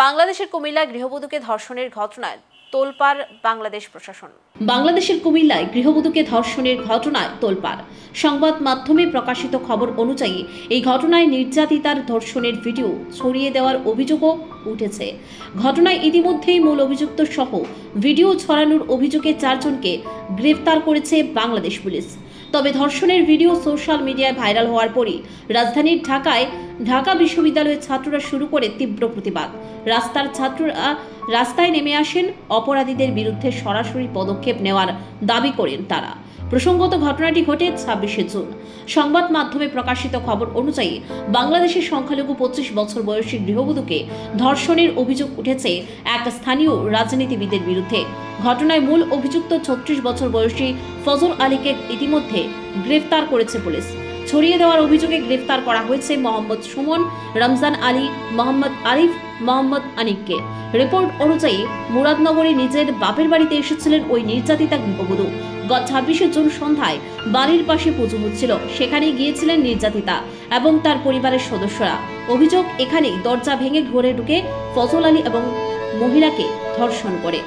বাংলাদেশের কুমিল্লায় গৃহবধূকে ধর্ষণের ঘটনায় তোলপাড় বাংলাদেশ প্রশাসন। বাংলাদেশের কুমিল্লায় গৃহবধূকে ধর্ষণের ঘটনায় তোলপাড়। সংবাদ মাধ্যমে প্রকাশিত খবর অনুযায়ী এই ঘটনায় নির্যাতিতার ধর্ষণের ভিডিও ছড়িয়ে দেওয়ার অভিযোগও উঠেছে। ঘটনায় ইতিমধ্যেই মূল অভিযুক্ত সহ ভিডিও ছড়ানোর অভিযোগে 4 জনকে গ্রেফতার করেছে বাংলাদেশ পুলিশ। তবে ধর্ষণের ভিডিও সোশ্যাল মিডিয়ায় ভাইরাল হওয়ার পরই রাজধানীর ঢাকায় ঢাকা বিশ্ববিদ্যালয়ের ছাত্ররা শুরু করে তীব্র প্রতিবাদ। রাস্তায় নেমে আসেন, অপরাধীদের বিরুদ্ধে সরাসরি পদক্ষেপ নেওয়ার দাবি করেন তারা। প্রসঙ্গত ঘটনাটি ঘটে 26শে জুন। সংবাদ মাধ্যমে প্রকাশিত খবর অনুযায়ী বাংলাদেশের সংখ্যালঘু 25 বছর বয়সী গৃহবধূকে ধর্ষণের অভিযোগ উঠেছে এক স্থানীয় রাজনীতিবিদের বিরুদ্ধে। ঘটনায় মূল অভিযুক্ত 36 বছর বয়সী ফজল আলীকে ইতিমধ্যে গ্রেফতার করেছে পুলিশ। ছড়িয়ে দেওয়ার অভিযোগে গ্রেফতার করা হয়েছে মোহাম্মদ সুমন, রমজান আলী, মোহাম্মদ আরিফ, মোহাম্মদ আনিককে। রিপোর্ট অনুযায়ী মুরাদনগরে নিজের বাপের বাড়িতে এসেছিলেন ওই নির্যাতিতা গৃহবধূ। গত 26শে জুন সন্ধ্যায় বাড়ির পাশে পুজো হচ্ছিল, সেখানে গিয়েছিলেন নির্যাতিতা এবং তার পরিবারের সদস্যরা। অভিযোগ, এখানেই দরজা ভেঙে ঘরে ঢুকে ফজল আলী এবং মহিলাকে ধর্ষণ করে।